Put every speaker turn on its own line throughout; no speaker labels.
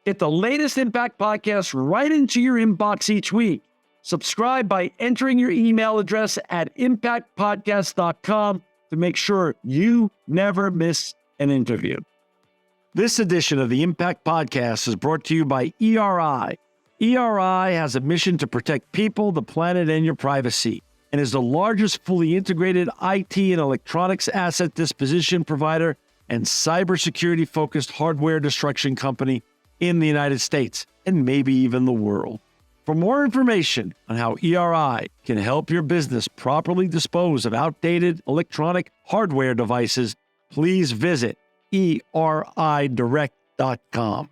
Get the latest Impact podcast right into your inbox each week. Subscribe by entering your email address at impactpodcast.com to make sure you never miss an interview. This edition of the Impact Podcast is brought to you by ERI. ERI has a mission to protect people, the planet, and your privacy, and is the largest fully integrated IT and electronics asset disposition provider and cybersecurity-focused hardware destruction company in the United States, and maybe even the world. For more information on how ERI can help your business properly dispose of outdated electronic hardware devices, please visit eridirect.com.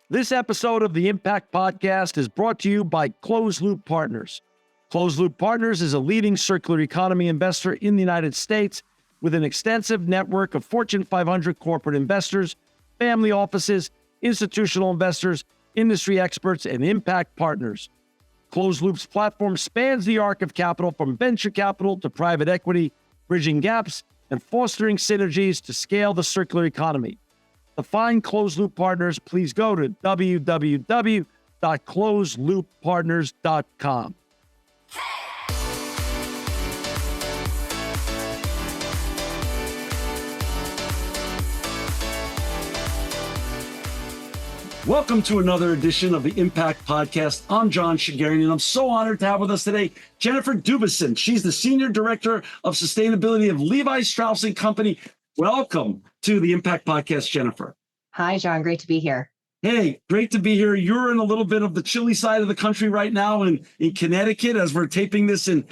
This episode of the Impact Podcast is brought to you by Closed Loop Partners. Closed Loop Partners is a leading circular economy investor in the United States with an extensive network of Fortune 500 corporate investors, family offices, institutional investors, industry experts, and impact partners. Closed Loop's platform spans the arc of capital from venture capital to private equity, bridging gaps and fostering synergies to scale the circular economy. To find Closed Loop Partners, please go to www.closedlooppartners.com. Welcome to another edition of the Impact Podcast. I'm John Shigarian, and I'm so honored to have with us today Jennifer DuBuisson. She's the Senior Director of Sustainability of Levi, Strauss & Company. Welcome to the Impact Podcast, Jennifer.
Hi, John. Great to be here.
Hey, great to be here. You're in a little bit of the chilly side of the country right now in Connecticut as we're taping this in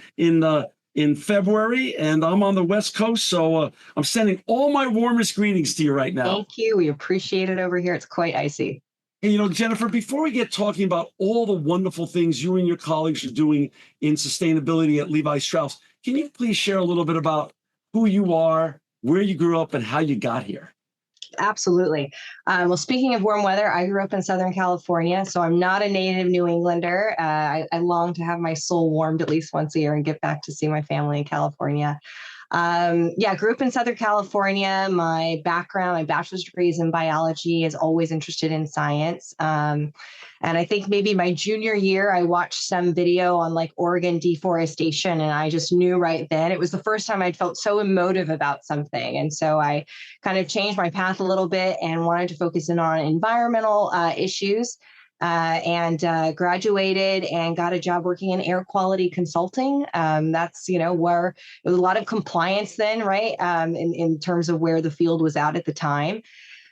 February, and I'm on the West Coast, so I'm sending all my warmest greetings to you right now.
Thank you. We appreciate it over here. It's quite icy.
Hey, Jennifer, before we get talking about all the wonderful things you and your colleagues are doing in sustainability at Levi Strauss, can you please share a little bit about who you are, where you grew up, and how you got here?
Absolutely. Well, speaking of warm weather, I grew up in Southern California, so I'm not a native New Englander. I long to have my soul warmed at least once a year and get back to see my family in California. Grew up in Southern California. My background, my bachelor's degree is in biology, is always interested in science. And I think maybe my junior year, I watched some video on like Oregon deforestation, and I just knew right then it was the first time I'd felt so emotive about something. And so I kind of changed my path a little bit and wanted to focus in on environmental issues. And graduated and got a job working in air quality consulting. That's, where there was a lot of compliance then, right? In terms of where the field was at the time.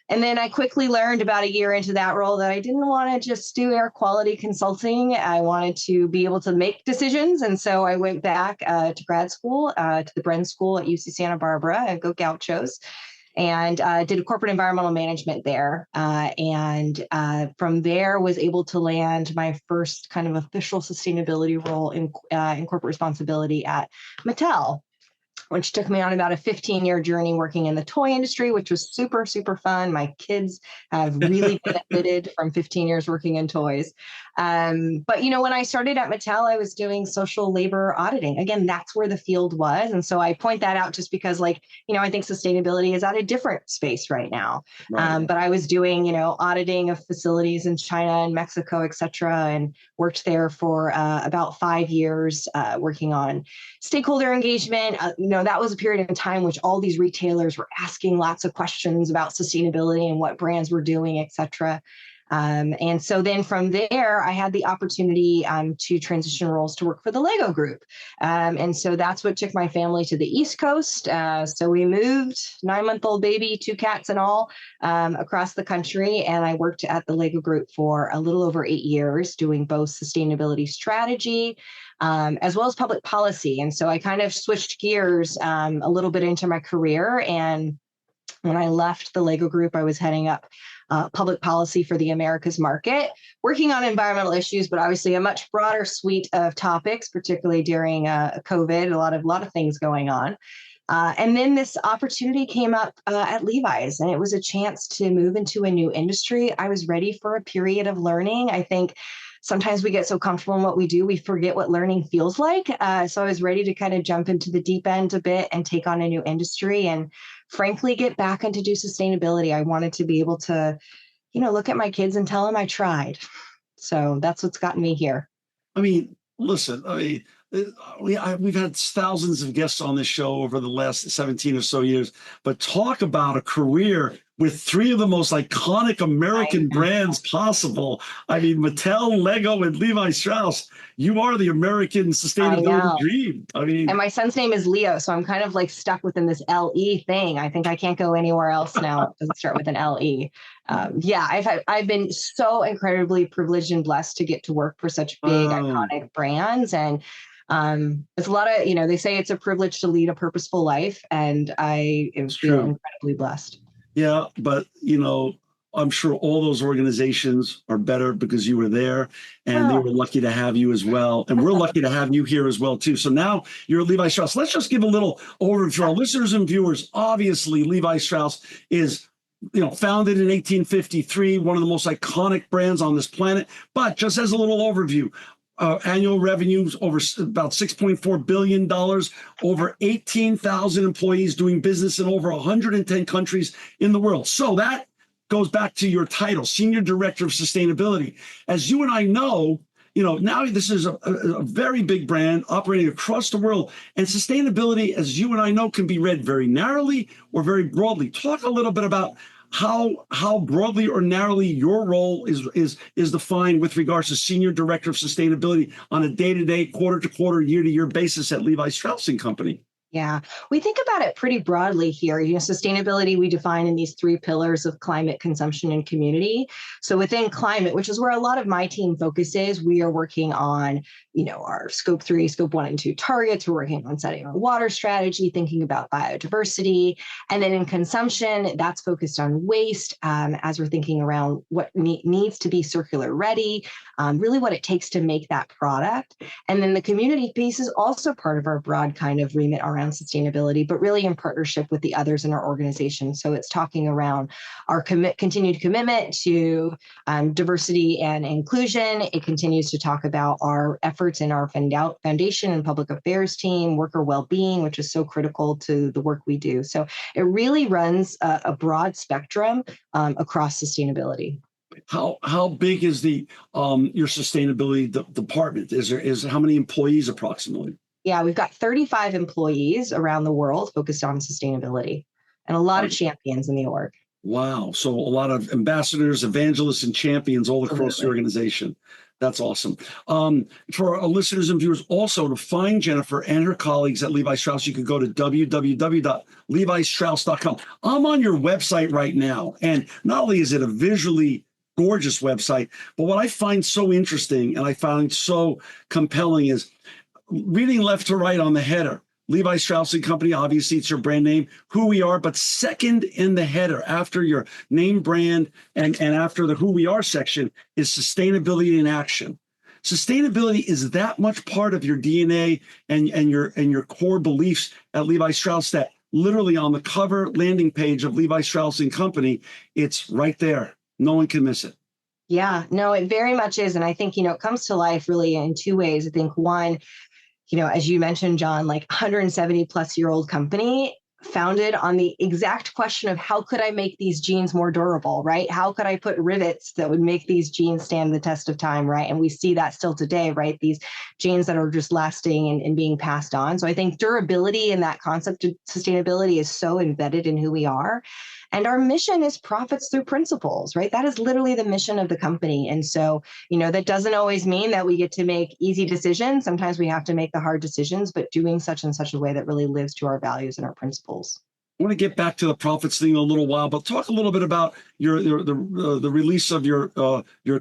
And then I quickly learned about a year into that role that I didn't want to just do air quality consulting. I wanted to be able to make decisions. And so I went back to grad school, to the Bren School at UC Santa Barbara, go Gauchos, and did a corporate environmental management there. And from there was able to land my first kind of official sustainability role in corporate responsibility at Mattel, which took me on about a 15-year journey working in the toy industry, which was super, super fun. My kids have really benefited from 15 years working in toys. But, when I started at Mattel, I was doing social labor auditing. Again, that's where the field was. And so I point that out just because, I think sustainability is at a different space right now. Right. But I was doing, auditing of facilities in China and Mexico, et cetera, and worked there for about 5 years, working on stakeholder engagement. That was a period of time which all these retailers were asking lots of questions about sustainability and what brands were doing, et cetera. And so then from there, I had the opportunity to transition roles to work for the Lego Group. And so that's what took my family to the East Coast. So we moved, 9-month-old baby, 2 cats and all, across the country. And I worked at the Lego Group for a little over 8 years, doing both sustainability strategy, as well as public policy. And so I kind of switched gears a little bit into my career. And when I left the Lego Group, I was heading up public policy for the Americas market, working on environmental issues, but obviously a much broader suite of topics, particularly during COVID, a lot of things going on. And then this opportunity came up at Levi's, and it was a chance to move into a new industry. I was ready for a period of learning. I think sometimes we get so comfortable in what we do, we forget what learning feels like. So I was ready to kind of jump into the deep end a bit and take on a new industry and frankly, get back into do sustainability. I wanted to be able to, look at my kids and tell them I tried. So that's what's gotten me here.
I mean, listen, we've had thousands of guests on this show over the last 17 or so years, but talk about a career with three of the most iconic American brands possible. I mean, Mattel, Lego, and Levi Strauss. You are the American sustainability dream. I mean,
and my son's name is Leo, so I'm kind of like stuck within this LE thing. I think I can't go anywhere else now. It doesn't start with an LE. I've been so incredibly privileged and blessed to get to work for such big iconic brands, and it's a lot of, they say it's a privilege to lead a purposeful life, and I feel incredibly blessed.
Yeah, but I'm sure all those organizations are better because you were there, and they were lucky to have you as well. And we're lucky to have you here as well, too. So now you're at Levi Strauss. Let's just give a little overview for our listeners and viewers. Obviously, Levi Strauss is founded in 1853, one of the most iconic brands on this planet. But just as a little overview, annual revenues over about $6.4 billion, over 18,000 employees doing business in over 110 countries in the world. So that goes back to your title, Senior Director of Sustainability. As you and I know, now this is a very big brand operating across the world. And sustainability, as you and I know, can be read very narrowly or very broadly. Talk a little bit about how broadly or narrowly your role is defined with regards to Senior Director of Sustainability on a day-to-day, quarter-to-quarter, year-to-year basis at Levi Strauss & Company.
Yeah, we think about it pretty broadly here. Sustainability we define in these three pillars of climate, consumption, and community. So within climate, which is where a lot of my team focuses, we are working on, our scope 3, scope 1 and 2 targets. We're working on setting our water strategy, thinking about biodiversity. And then in consumption, that's focused on waste, as we're thinking around what needs to be circular ready, really what it takes to make that product. And then the community piece is also part of our broad kind of remit around sustainability, but really in partnership with the others in our organization. So it's talking around our continued commitment to diversity and inclusion. It continues to talk about our efforts in our foundation and public affairs team, worker well-being, which is so critical to the work we do. So it really runs a broad spectrum across sustainability.
How big is the your sustainability department? Is how many employees approximately?
Yeah, we've got 35 employees around the world focused on sustainability, and a lot of champions in the org.
Wow. So a lot of ambassadors, evangelists, and champions all across the organization. That's awesome. For our listeners and viewers, also to find Jennifer and her colleagues at Levi Strauss, you can go to www.levistrauss.com. I'm on your website right now, and not only is it a visually gorgeous website, but what I find so interesting and I find so compelling is reading left to right on the header. Levi Strauss & Company, obviously it's your brand name, who we are, but second in the header after your name brand and after the who we are section is sustainability in action. Sustainability is that much part of your DNA and your core beliefs at Levi Strauss that literally on the cover landing page of Levi Strauss & Company, it's right there. No one can miss it.
Yeah, no, it very much is. And I think, it comes to life really in two ways. I think one, as you mentioned, John, 170 plus year old company founded on the exact question of how could I make these jeans more durable, right? How could I put rivets that would make these jeans stand the test of time, right? And we see that still today, right? These jeans that are just lasting and being passed on. So I think durability and that concept of sustainability is so embedded in who we are. And our mission is profits through principles, right? That is literally the mission of the company. And so, that doesn't always mean that we get to make easy decisions. Sometimes we have to make the hard decisions, but doing such in such a way that really lives to our values and our principles.
I want to get back to the profits thing in a little while, but talk a little bit about the release of your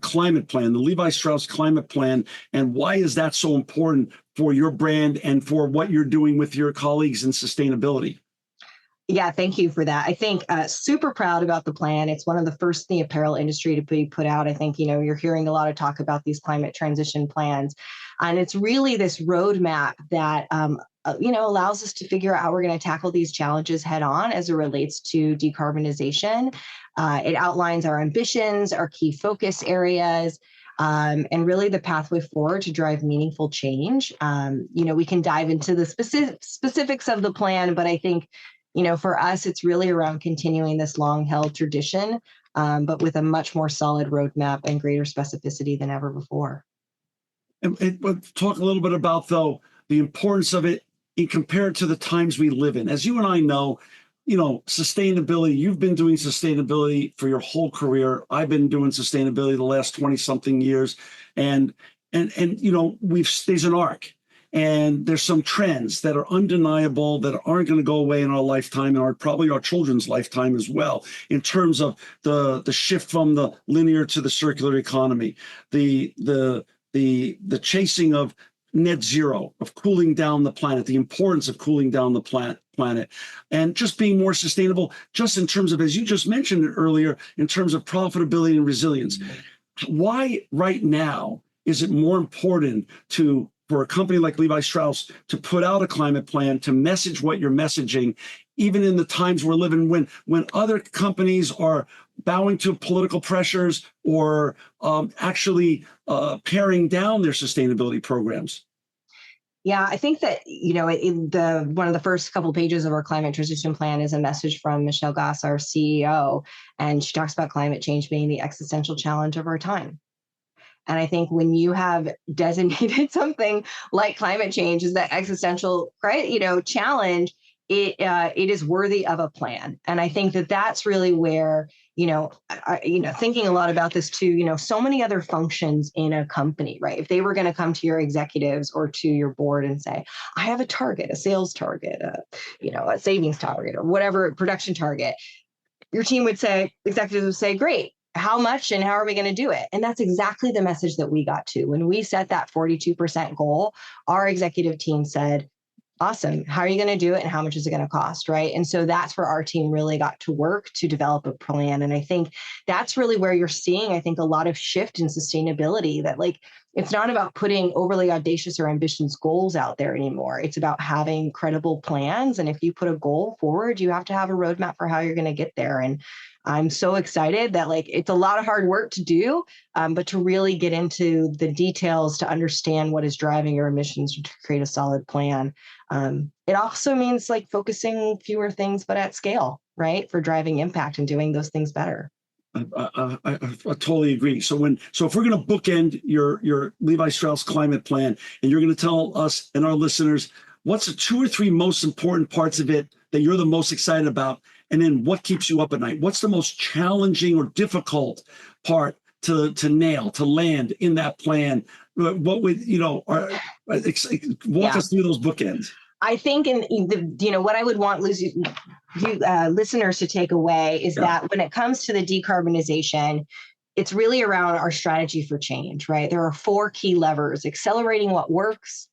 climate plan, the Levi Strauss climate plan, and why is that so important for your brand and for what you're doing with your colleagues in sustainability?
Yeah, thank you for that. I think super proud about the plan. It's one of the first in the apparel industry to be put out. I think, you're hearing a lot of talk about these climate transition plans. And it's really this roadmap that, allows us to figure out how we're going to tackle these challenges head on as it relates to decarbonization. It outlines our ambitions, our key focus areas, and really the pathway forward to drive meaningful change. We can dive into the specifics of the plan, but I think for us, it's really around continuing this long-held tradition but with a much more solid roadmap and greater specificity than ever before.
And talk a little bit about, though, the importance of it in compared to the times we live in. As you and I know, sustainability, you've been doing sustainability for your whole career. I've been doing sustainability the last 20 something years. And there's an arc, and there's some trends that are undeniable that aren't going to go away in our lifetime, and probably our children's lifetime as well, in terms of the shift from the linear to the circular economy, the chasing of net zero, of cooling down the planet, the importance of cooling down the planet, and just being more sustainable, just in terms of, as you just mentioned earlier, in terms of profitability and resilience. Why right now is it more important for a company like Levi Strauss to put out a climate plan, to message what you're messaging, even in the times we're living, when other companies are bowing to political pressures or actually paring down their sustainability programs?
Yeah, I think that, one of the first couple of pages of our climate transition plan is a message from Michelle Gass, our CEO, and she talks about climate change being the existential challenge of our time. And I think when you have designated something like climate change as that existential, challenge, it is worthy of a plan. And I think that that's really where, thinking a lot about this too, so many other functions in a company, right? If they were going to come to your executives or to your board and say, I have a target, a sales target, a savings target, or whatever production target, your team would say, executives would say, great. How much and how are we going to do it? And that's exactly the message that we got to. When we set that 42% goal, our executive team said, awesome, how are you going to do it and how much is it going to cost, right? And so that's where our team really got to work to develop a plan. And I think that's really where you're seeing, I think, a lot of shift in sustainability, that it's not about putting overly audacious or ambitious goals out there anymore. It's about having credible plans. And if you put a goal forward, you have to have a roadmap for how you're going to get there. And I'm so excited that it's a lot of hard work to do, but to really get into the details to understand what is driving your emissions to create a solid plan. It also means focusing fewer things, but at scale, right? For driving impact and doing those things better.
I totally agree. So if we're going to bookend your Levi Strauss climate plan, and you're going to tell us and our listeners what's the 2 or 3 most important parts of it that you're the most excited about, and then what keeps you up at night? What's the most challenging or difficult part to nail, to land in that plan? What would walk us through those bookends?
I think what I would want listeners to take away is that when it comes to the decarbonization, it's really around our strategy for change, right? There are 4 key levers: accelerating what works,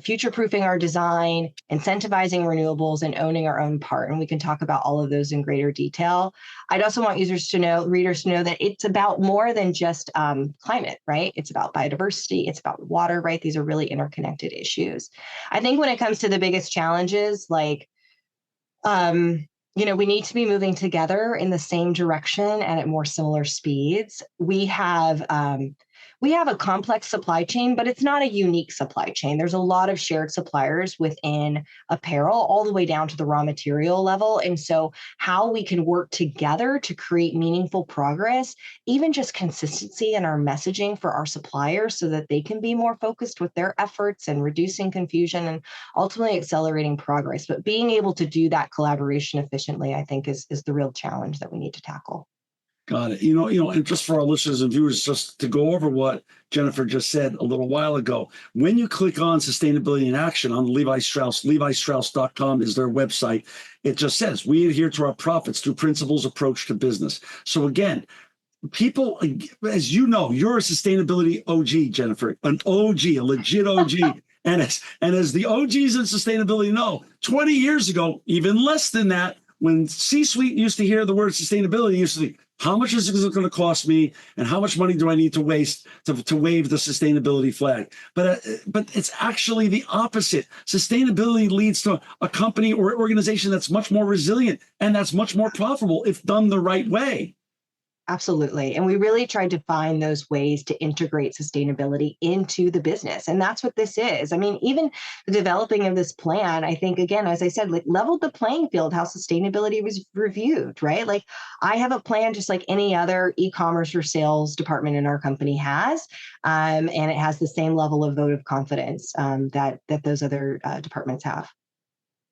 future-proofing our design, incentivizing renewables, and owning our own part. And we can talk about all of those in greater detail. I'd also want readers to know that it's about more than just climate, right? It's about biodiversity, it's about water, right? These are really interconnected issues. I think when it comes to the biggest challenges, we need to be moving together in the same direction and at more similar speeds. We have a complex supply chain, but it's not a unique supply chain. There's a lot of shared suppliers within apparel, all the way down to the raw material level. And so how we can work together to create meaningful progress, even just consistency in our messaging for our suppliers so that they can be more focused with their efforts and reducing confusion and ultimately accelerating progress. But being able to do that collaboration efficiently, I think, is the real challenge that we need to tackle.
Got it. And just for our listeners and viewers, just to go over what Jennifer just said a little while ago, when you click on Sustainability in Action on Levi Strauss, levistrauss.com is their website. It just says, we adhere to our profits through principles approach to business. So again, people, as you know, you're a sustainability OG, Jennifer, an OG, a legit OG. And as the OGs in sustainability know, 20 years ago, even less than that, when C-suite used to hear the word sustainability, used to think, how much is it going to cost me, and how much money do I need to waste to wave the sustainability flag? But it's actually the opposite. Sustainability leads to a company or organization that's much more resilient and that's much more profitable if done the right way.
Absolutely. And we really tried to find those ways to integrate sustainability into the business. And that's what this is. I mean, even the developing of this plan, I think, again, as I said, like leveled the playing field, how sustainability was reviewed, right? Like I have a plan just like any other e-commerce or sales department in our company has. And it has the same level of vote of confidence that those other departments have.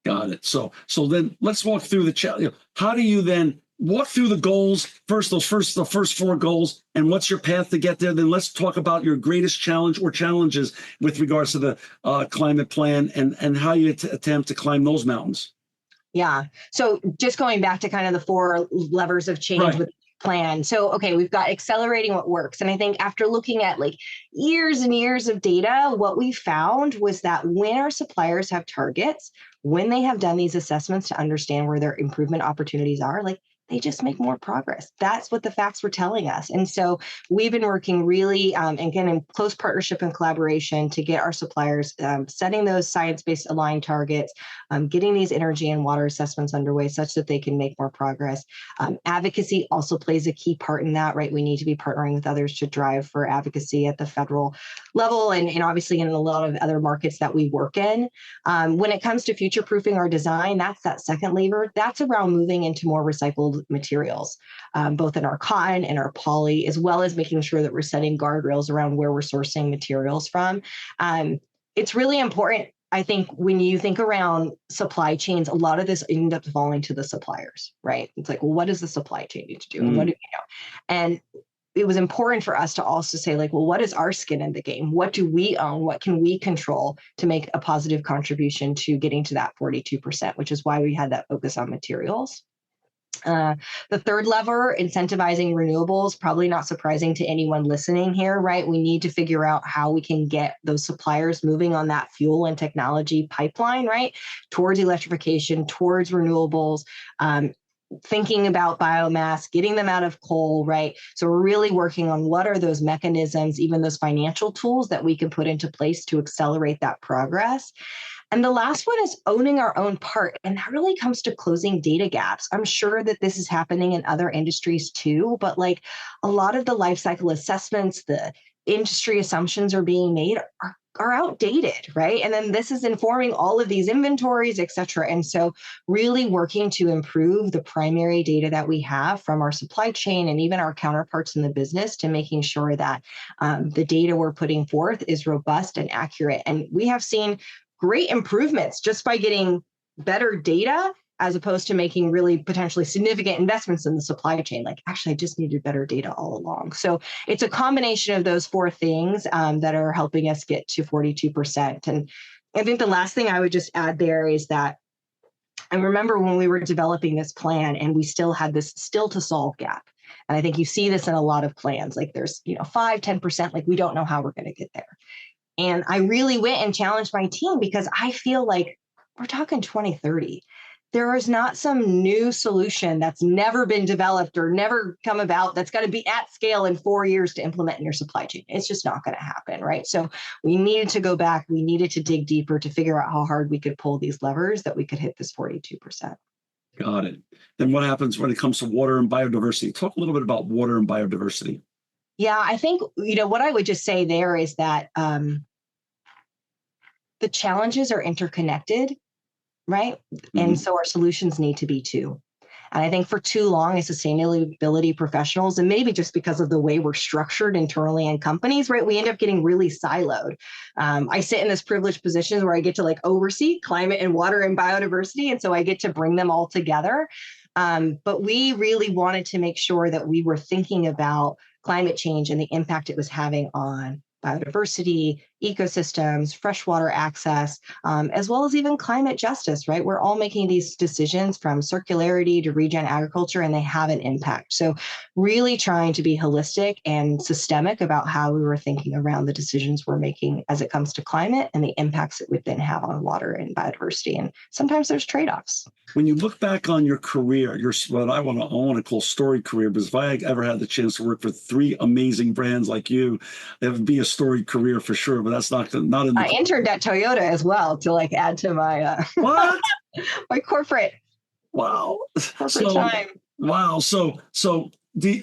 Got it. So then let's walk through the challenge. How do you then walk through the goals first? The first four goals, and what's your path to get there? Then let's talk about your greatest challenge or challenges with regards to the climate plan and how you attempt to climb those mountains.
Yeah. So just going back to kind of the four levers of change with plan. So, okay, we've got accelerating what works. And I think after looking at like years and years of data, what we found was that when our suppliers have targets, when they have done these assessments to understand where their improvement opportunities are, like they just make more progress. That's what the facts were telling us. And so we've been working really, again, in close partnership and collaboration to get our suppliers setting those science-based aligned targets, getting these energy and water assessments underway such that they can make more progress. Advocacy also plays a key part in that, right? We need to be partnering with others to drive for advocacy at the federal level and obviously in a lot of other markets that we work in. When it comes to future-proofing our design, that's that second lever. That's around moving into more recycled materials, both in our cotton and our poly, as well as making sure that we're setting guardrails around where we're sourcing materials from. It's really important. I think when you think around supply chains, a lot of this ends up falling to the suppliers, right? It's like, well, what does the supply chain need to do? And what do you know? And it was important for us to also say, like, well, what is our skin in the game? What do we own? What can we control to make a positive contribution to getting to that 42%, which is why we had that focus on materials. The third lever, incentivizing renewables, probably not surprising to anyone listening here, right? We need to figure out how we can get those suppliers moving on that fuel and technology pipeline, right? Towards electrification, towards renewables, thinking about biomass, getting them out of coal, right? So we're really working on what are those mechanisms, even those financial tools that we can put into place to accelerate that progress. And the last one is owning our own part. And that really comes to closing data gaps. I'm sure that this is happening in other industries too, but like a lot of the life cycle assessments, the industry assumptions are being made are outdated, right? And then this is informing all of these inventories, et cetera. And so really working to improve the primary data that we have from our supply chain and even our counterparts in the business to making sure that the data we're putting forth is robust and accurate. And we have seen great improvements just by getting better data as opposed to making really potentially significant investments in the supply chain. Like, actually, I just needed better data all along. So it's a combination of those four things that are helping us get to 42%. And I think the last thing I would just add there is that I remember when we were developing this plan and we still had this still to solve gap. And I think you see this in a lot of plans, like there's 5, 10%, like we don't know how we're going to get there. And I really went and challenged my team because I feel like we're talking 2030. There is not some new solution that's never been developed or never come about that's going to be at scale in 4 years to implement in your supply chain. It's just not going to happen, right? So we needed to go back. We needed to dig deeper to figure out how hard we could pull these levers that we could hit this 42%.
Got it. Then what happens when it comes to water and biodiversity? Talk a little bit about water and biodiversity.
Yeah, I think, what I would just say there is that the challenges are interconnected, right? Mm-hmm. And so our solutions need to be too. And I think for too long as sustainability professionals, and maybe just because of the way we're structured internally in companies, right, we end up getting really siloed. I sit in this privileged position where I get to oversee climate and water and biodiversity. And so I get to bring them all together. But we really wanted to make sure that we were thinking about climate change and the impact it was having on biodiversity, ecosystems, freshwater access, as well as even climate justice, right? We're all making these decisions from circularity to regen agriculture, and they have an impact. So really trying to be holistic and systemic about how we were thinking around the decisions we're making as it comes to climate and the impacts it would then have on water and biodiversity. And sometimes there's trade-offs.
When you look back on your career, your what I want to call storied career, because if I ever had the chance to work for 3 amazing brands like you, it would be a storied career for sure. But that's not in the.
I interned at Toyota as well to add to my
what
my corporate.
Wow.
Corporate time.
Wow. So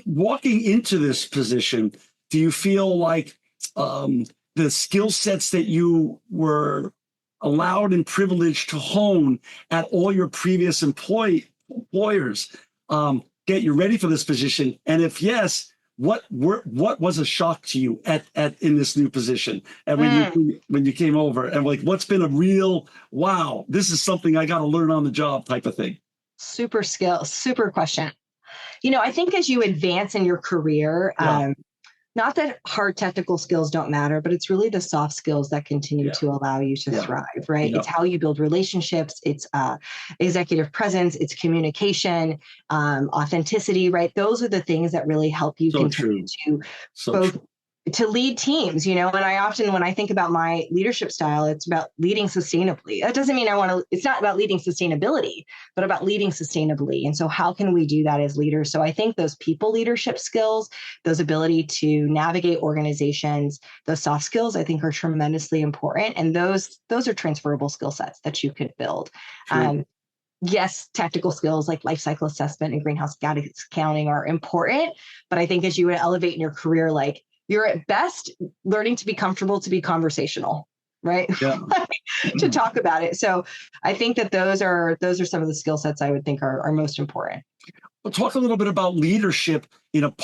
walking into this position, do you feel like the skill sets that you were allowed and privileged to hone at all your previous employers get you ready for this position? And if yes, what was a shock to you at in this new position, and when you came over, and like what's been a real wow, this is something I got to learn on the job type of thing?
Super question. I think as you advance in your career, not that hard technical skills don't matter, but it's really the soft skills that continue to allow you to thrive, right? It's how you build relationships. It's executive presence. It's communication, authenticity, right? Those are the things that really help you continue to both to lead teams, and I often, when I think about my leadership style, it's about leading sustainably. That doesn't mean it's not about leading sustainability, but about leading sustainably. And so how can we do that as leaders? So I think those people leadership skills, those ability to navigate organizations, those soft skills, I think are tremendously important. And those are transferable skill sets that you could build. Yes, technical skills like life cycle assessment and greenhouse gas accounting are important. But I think as you would elevate in your career, like, you're at best learning to be comfortable, to be conversational, right? To talk about it. So I think that those are some of the skill sets I would think are most important.
Well, talk a little bit about leadership in a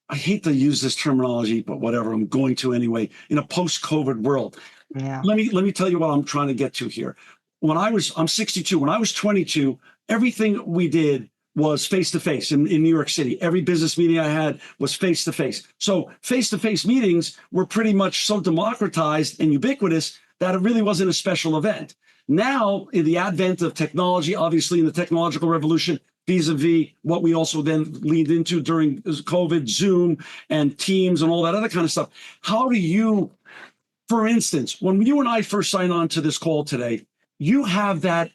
I hate to use this terminology, but whatever, I'm going to anyway, in a post-COVID world. Let me tell you what I'm trying to get to here. I'm 62. When I was 22, everything we did was face-to-face in New York City. Every business meeting I had was face-to-face. So face-to-face meetings were pretty much so democratized and ubiquitous that it really wasn't a special event. Now, in the advent of technology, obviously in the technological revolution, vis-a-vis what we also then leaned into during COVID, Zoom and Teams and all that other kind of stuff. How do you, for instance, when you and I first signed on to this call today, you have that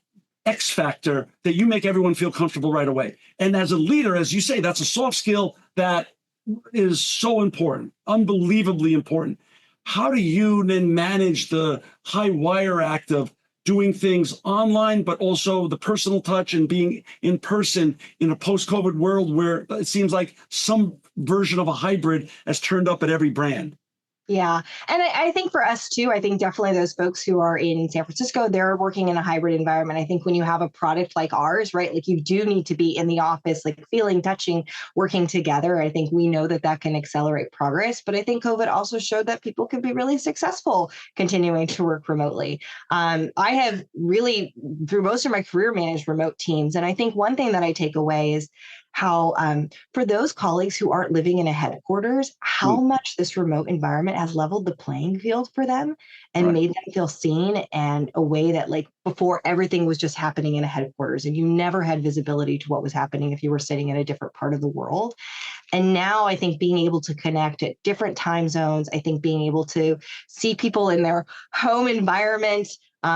X factor that you make everyone feel comfortable right away. And as a leader, as you say, that's a soft skill that is so important, unbelievably important. How do you then manage the high wire act of doing things online, but also the personal touch and being in person in a post-COVID world where it seems like some version of a hybrid has turned up at every brand?
Yeah. And I think for us too, I think definitely those folks who are in San Francisco, they're working in a hybrid environment. I think when you have a product like ours, right, like you do need to be in the office, like feeling, touching, working together. I think we know that can accelerate progress. But I think COVID also showed that people can be really successful continuing to work remotely. I have really, through most of my career, managed remote teams. And I think one thing that I take away is how for those colleagues who aren't living in a headquarters, how much this remote environment has leveled the playing field for them and made them feel seen, and a way that, like, before everything was just happening in a headquarters and you never had visibility to what was happening if you were sitting in a different part of the world. And now I think being able to connect at different time zones, I think being able to see people in their home environment,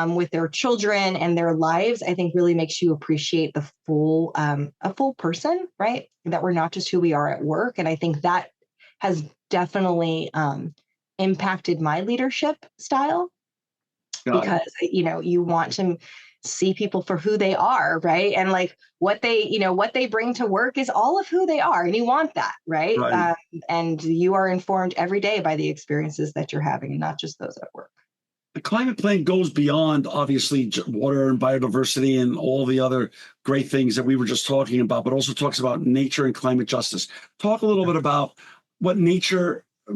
with their children and their lives, I think really makes you appreciate the full, a full person, right? That we're not just who we are at work. And I think that has definitely impacted my leadership style, because, you want to see people for who they are, right? And like what they bring to work is all of who they are. And you want that, right? And you are informed every day by the experiences that you're having, and not just those at work.
The climate plan goes beyond, obviously, water and biodiversity and all the other great things that we were just talking about, but also talks about nature and climate justice. Talk a little bit about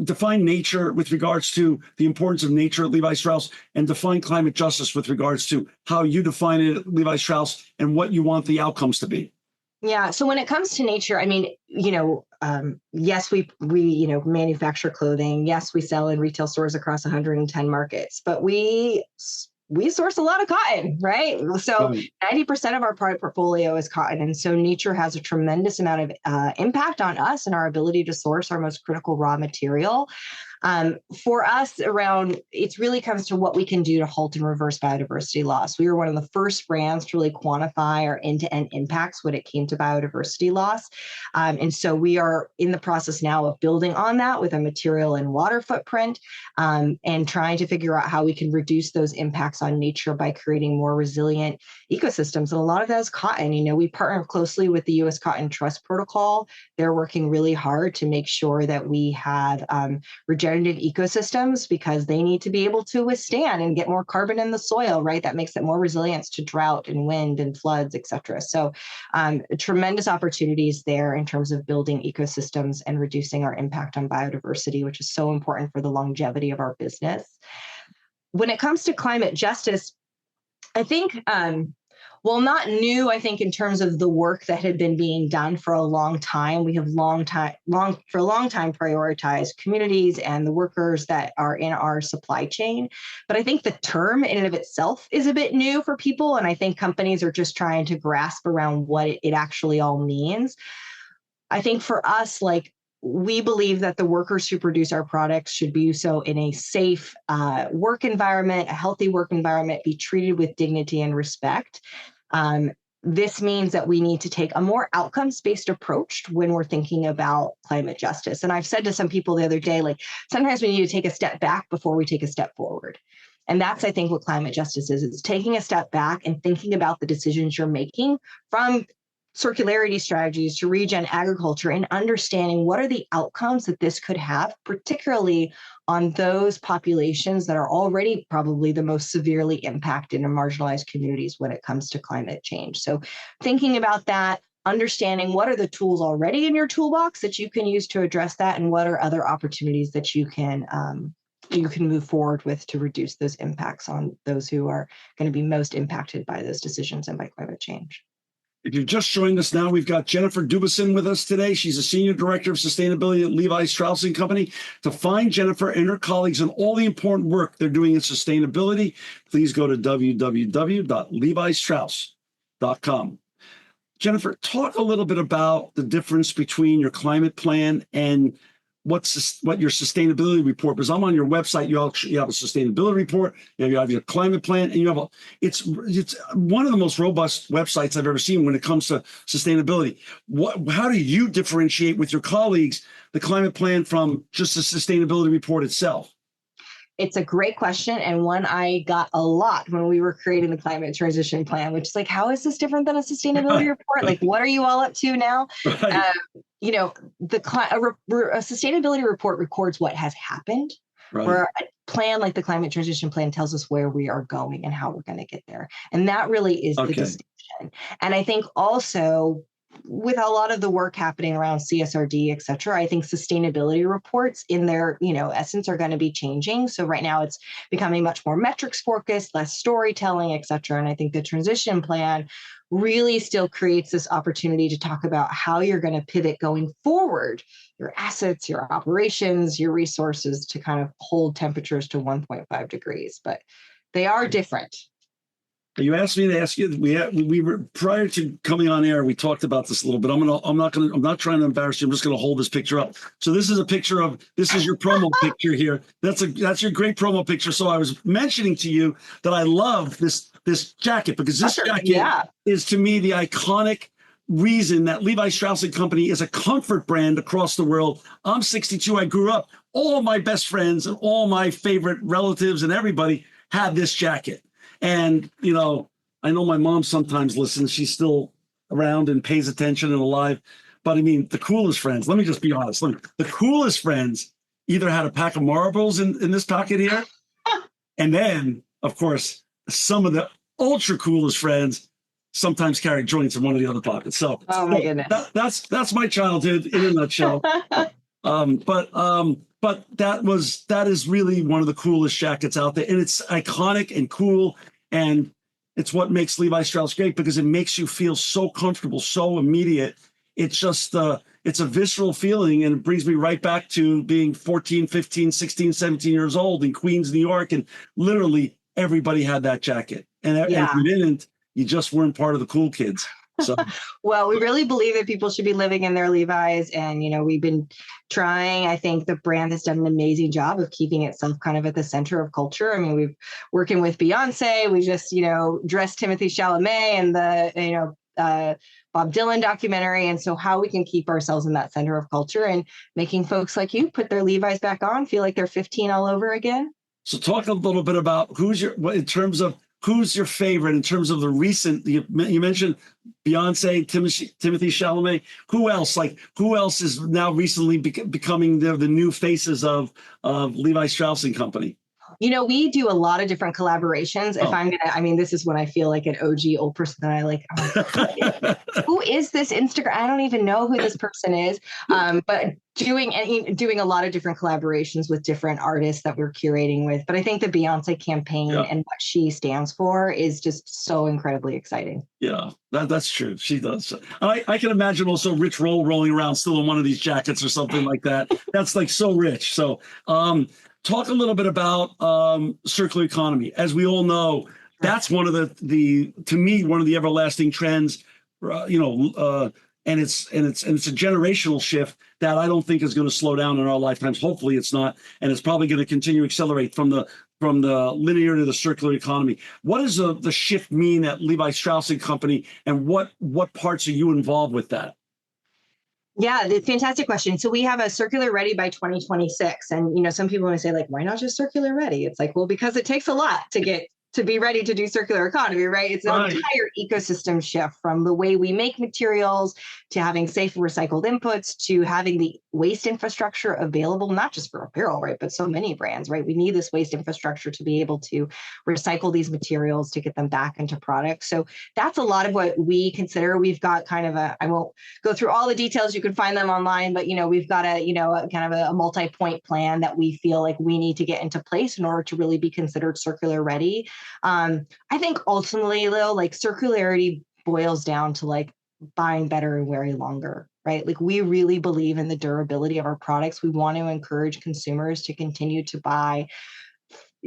define nature with regards to the importance of nature at Levi Strauss, and define climate justice with regards to how you define it at Levi Strauss and what you want the outcomes to be.
Yeah. So when it comes to nature, I mean, yes, we manufacture clothing. Yes, we sell in retail stores across 110 markets, but we source a lot of cotton, right? So 90% of our product portfolio is cotton. And so nature has a tremendous amount of impact on us and our ability to source our most critical raw material. For us around, it really comes to what we can do to halt and reverse biodiversity loss. We were one of the first brands to really quantify our end-to-end impacts when it came to biodiversity loss. And so we are in the process now of building on that with a material and water footprint, and trying to figure out how we can reduce those impacts on nature by creating more resilient ecosystems. And a lot of that is cotton. We partner closely with the U.S. Cotton Trust Protocol. They're working really hard to make sure that we have regenerative ecosystems, because they need to be able to withstand and get more carbon in the soil, right? That makes it more resilient to drought and wind and floods, et cetera. So tremendous opportunities there in terms of building ecosystems and reducing our impact on biodiversity, which is so important for the longevity of our business. When it comes to climate justice, I think, well, not new, I think, in terms of the work that had been being done for a long time. We have for a long time prioritized communities and the workers that are in our supply chain. But I think the term in and of itself is a bit new for people. And I think companies are just trying to grasp around what it actually all means. I think for us, we believe that the workers who produce our products should do so in a safe work environment, a healthy work environment, be treated with dignity and respect. This means that we need to take a more outcomes-based approach when we're thinking about climate justice. And I've said to some people the other day, sometimes we need to take a step back before we take a step forward. And that's, I think, what climate justice is. It's taking a step back and thinking about the decisions you're making, from circularity strategies to regen agriculture, and understanding what are the outcomes that this could have, particularly on those populations that are already probably the most severely impacted and marginalized communities when it comes to climate change. So thinking about that, understanding what are the tools already in your toolbox that you can use to address that, and what are other opportunities that you can move forward with to reduce those impacts on those who are going to be most impacted by those decisions and by climate change.
If you've just joined us now, we've got Jennifer DuBuisson with us today. She's a Senior Director of Sustainability at Levi, Strauss & Company. To find Jennifer and her colleagues and all the important work they're doing in sustainability, please go to www.levistrauss.com. Jennifer, talk a little bit about the difference between your climate plan and what your sustainability report, because I'm on your website, you have a sustainability report, you have your climate plan, and you have it's one of the most robust websites I've ever seen when it comes to sustainability. How do you differentiate with your colleagues the climate plan from just the sustainability report itself?
It's a great question, and one I got a lot when we were creating the climate transition plan, which is how is this different than a sustainability report? What are you all up to now? Right. A sustainability report records what has happened, right, where a plan like the climate transition plan tells us where we are going and how we're going to get there. And that really is the distinction. And I think also, with a lot of the work happening around CSRD, et cetera, I think sustainability reports in their, essence are going to be changing. So right now it's becoming much more metrics focused, less storytelling, et cetera. And I think the transition plan really still creates this opportunity to talk about how you're going to pivot going forward, your assets, your operations, your resources, to kind of hold temperatures to 1.5 degrees. But they are different.
You asked me to ask you. We were, prior to coming on air, we talked about this a little bit. I'm not trying to embarrass you. I'm just going to hold this picture up. So this is a picture of, this is your promo picture here. That's your great promo picture. So I was mentioning to you that I love this jacket, because this jacket is, to me, the iconic reason that Levi Strauss & Company is a comfort brand across the world. I'm 62. I grew up. All my best friends and all my favorite relatives and everybody had this jacket. And, I know my mom sometimes listens. She's still around and pays attention and alive. But I mean, the coolest friends, let me just be honest. The coolest friends either had a pack of marbles in this pocket here. And then, of course, some of the ultra coolest friends sometimes carry joints in one of the other pockets. So,
oh my goodness.
That's my childhood in a nutshell. But that is really one of the coolest jackets out there, and it's iconic and cool, and it's what makes Levi Strauss great, because it makes you feel so comfortable, so immediate. It's just it's a visceral feeling, and it brings me right back to being 14, 15, 16, 17 years old in Queens, New York, and literally everybody had that jacket, and if you didn't, you just weren't part of the cool kids. So,
Well, we really believe that people should be living in their Levi's. And, we've been trying. I think the brand has done an amazing job of keeping itself kind of at the center of culture. I mean, we've working with Beyonce. We just, dressed Timothy Chalamet and Bob Dylan documentary. And so how we can keep ourselves in that center of culture and making folks like you put their Levi's back on, feel like they're 15 all over again.
so talk a little bit about who's your favorite in terms of the recent, you mentioned Beyonce, Timothy Chalamet. Who else is now recently becoming the new faces of Levi Strauss and Company?
We do a lot of different collaborations. This is when I feel like an OG old person that I like, who is this Instagram? I don't even know who this person is. But doing a lot of different collaborations with different artists that we're curating with. But I think the Beyonce campaign and what she stands for is just so incredibly exciting.
Yeah, that's true. She does. I can imagine also Rich Roll rolling around still in one of these jackets or something like that. That's like so rich. So, talk a little bit about circular economy. As we all know, that's one of to me, one of the everlasting trends, and it's a generational shift that I don't think is going to slow down in our lifetimes. Hopefully it's not, and it's probably going to continue to accelerate from the linear to the circular economy. What does the shift mean at Levi Strauss and Company, and what parts are you involved with that?
Yeah, fantastic question. So we have a circular ready by 2026. And, some people want to say, like, why not just circular ready? It's like, well, because it takes a lot to be ready to do circular economy, right? It's an entire ecosystem shift from the way we make materials to having safe recycled inputs to having the waste infrastructure available, not just for apparel, right? But so many brands, right? We need this waste infrastructure to be able to recycle these materials to get them back into products. So that's a lot of what we consider. We've got kind of I won't go through all the details, you can find them online, but we've got a kind of a multi-point plan that we feel like we need to get into place in order to really be considered circular ready. I think ultimately, Lil, like circularity boils down to like buying better and wearing longer, right? Like we really believe in the durability of our products. We want to encourage consumers to continue to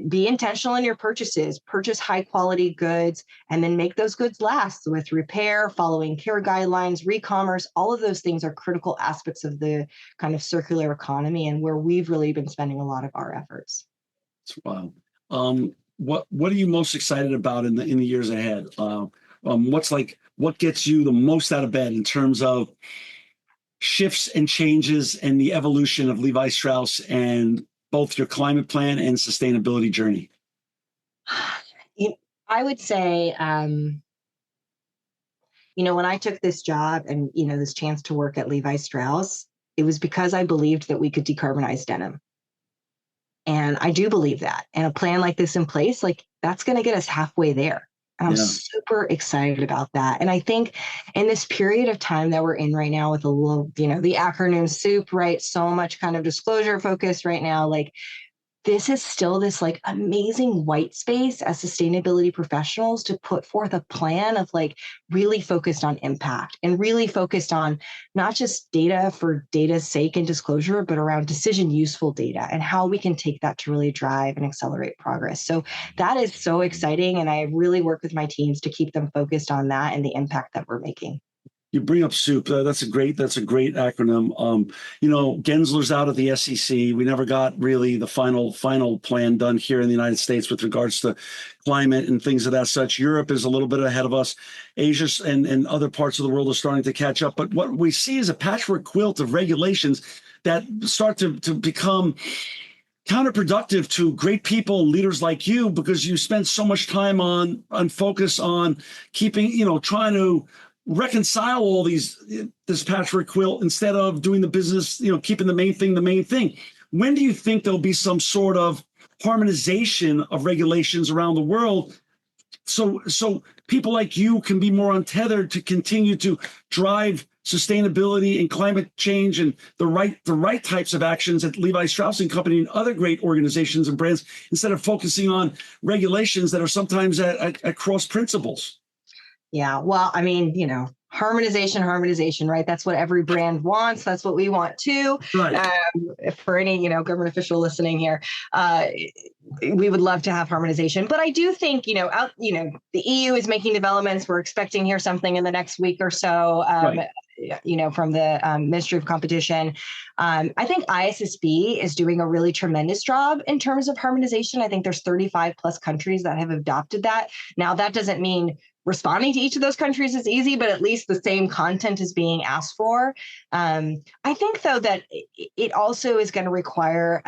be intentional in your purchases, purchase high quality goods, and then make those goods last with repair, following care guidelines, re-commerce. All of those things are critical aspects of the kind of circular economy and where we've really been spending a lot of our efforts.
Wow. What are you most excited about in the years ahead? What gets you the most out of bed in terms of shifts and changes and the evolution of Levi Strauss and both your climate plan and sustainability journey?
I would say, when I took this job and, this chance to work at Levi Strauss, it was because I believed that we could decarbonize denim. And I do believe that. And a plan like this in place, like that's going to get us halfway there. And I'm super excited about that. And I think in this period of time that we're in right now with a little, the acronym soup, right? So much kind of disclosure focus right now, like this is still this like amazing white space as sustainability professionals to put forth a plan of like really focused on impact and really focused on not just data for data's sake and disclosure, but around decision useful data and how we can take that to really drive and accelerate progress. So that is so exciting. And I really work with my teams to keep them focused on that and the impact that we're making.
You bring up soup. That's a great acronym. Gensler's out at the SEC. We never got really the final plan done here in the United States with regards to climate and things of that such. Europe is a little bit ahead of us. Asia and other parts of the world are starting to catch up. But what we see is a patchwork quilt of regulations that start to become counterproductive to great people, leaders like you, because you spend so much time on focus on keeping, trying to reconcile all this patchwork quilt instead of doing the business, keeping the main thing. When do you think there'll be some sort of harmonization of regulations around the world so people like you can be more untethered to continue to drive sustainability and climate change and the right types of actions at Levi Strauss and Company and other great organizations and brands, instead of focusing on regulations that are sometimes at cross principles?
Yeah, well, I mean, harmonization, right? That's what every brand wants. That's what we want too.
Right.
For any, government official listening here, we would love to have harmonization, but I do think, the EU is making developments. We're expecting here something in the next week or so, from the Ministry of Competition. I think ISSB is doing a really tremendous job in terms of harmonization. I think there's 35 plus countries that have adopted that. Now, that doesn't mean responding to each of those countries is easy, but at least the same content is being asked for. I think, though, that it also is going to require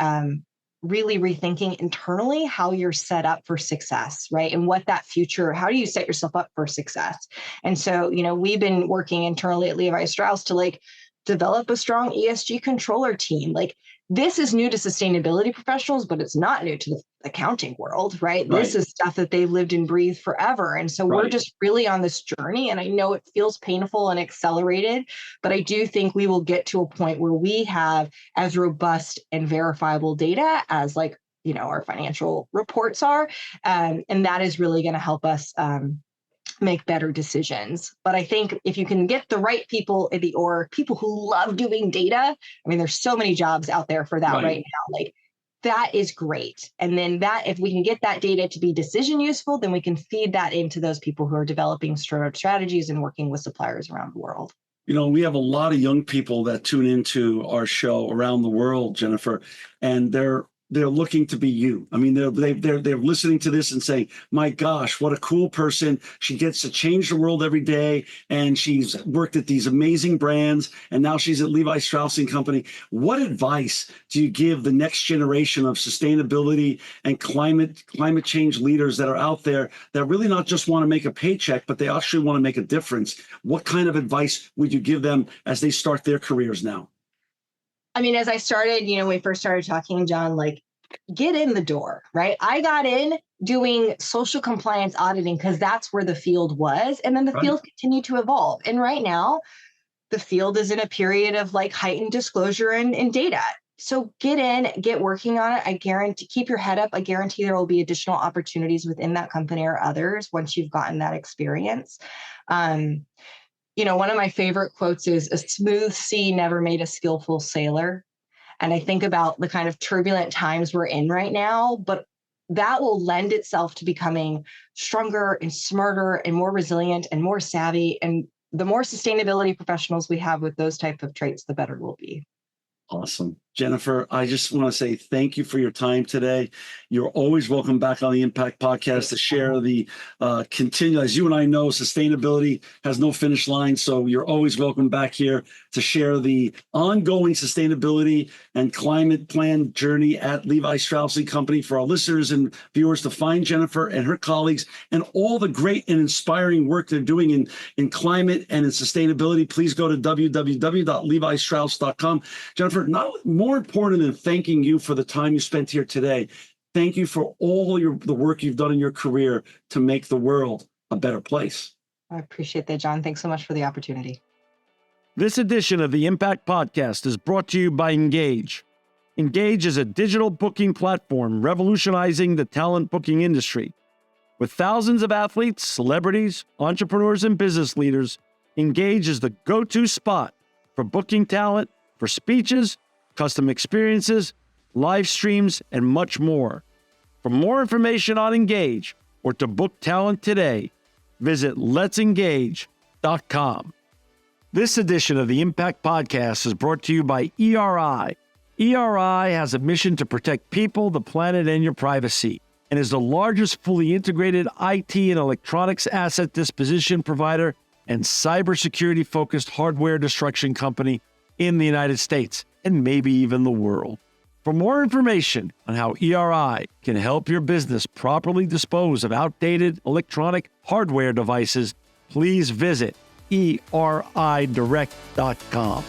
really rethinking internally how you're set up for success, right? And what that future, how do you set yourself up for success? And so, we've been working internally at Levi Strauss to develop a strong ESG controller team. This is new to sustainability professionals, but it's not new to the accounting world, right? This is stuff that they've lived and breathed forever. And so we're just really on this journey. And I know it feels painful and accelerated, but I do think we will get to a point where we have as robust and verifiable data as our financial reports are. And that is really going to help us make better decisions. But I think if you can get the right people in the org, people who love doing data, there's so many jobs out there for that right now. That is great. And then if we can get that data to be decision useful, then we can feed that into those people who are developing strategies and working with suppliers around the world.
We have a lot of young people that tune into our show around the world, Jennifer, and they're looking to be you. They're listening to this and saying, my gosh, what a cool person. She gets to change the world every day. And she's worked at these amazing brands. And now she's at Levi Strauss & Company. What advice do you give the next generation of sustainability and climate change leaders that are out there that really not just want to make a paycheck, but they actually want to make a difference? What kind of advice would you give them as they start their careers now?
As I started, when we first started talking, John, get in the door, right? I got in doing social compliance auditing because that's where the field was. And then the field continued to evolve. And right now, the field is in a period of heightened disclosure and data. So get in, get working on it. I guarantee, keep your head up. I guarantee there will be additional opportunities within that company or others once you've gotten that experience. One of my favorite quotes is, "A smooth sea never made a skillful sailor." And I think about the kind of turbulent times we're in right now, but that will lend itself to becoming stronger and smarter and more resilient and more savvy. And the more sustainability professionals we have with those type of traits, the better we'll be.
Awesome. Jennifer, I just want to say thank you for your time today. You're always welcome back on the Impact Podcast to share the as you and I know, sustainability has no finish line. So you're always welcome back here to share the ongoing sustainability and climate plan journey at Levi Strauss & Company. For our listeners and viewers to find Jennifer and her colleagues and all the great and inspiring work they're doing in climate and in sustainability, please go to www.levistrauss.com. Jennifer, more important than thanking you for the time you spent here today, thank you for all the work you've done in your career to make the world a better place.
I appreciate that, John. Thanks so much for the opportunity.
This edition of the Impact Podcast is brought to you by Engage. Engage is a digital booking platform revolutionizing the talent booking industry. With thousands of athletes, celebrities, entrepreneurs, and business leaders, Engage is the go-to spot for booking talent, for speeches, custom experiences, live streams, and much more. For more information on Engage or to book talent today, visit letsengage.com. This edition of the Impact Podcast is brought to you by ERI. ERI has a mission to protect people, the planet, and your privacy, and is the largest fully integrated IT and electronics asset disposition provider and cybersecurity-focused hardware destruction company in the United States, and maybe even the world. For more information on how ERI can help your business properly dispose of outdated electronic hardware devices, please visit eridirect.com.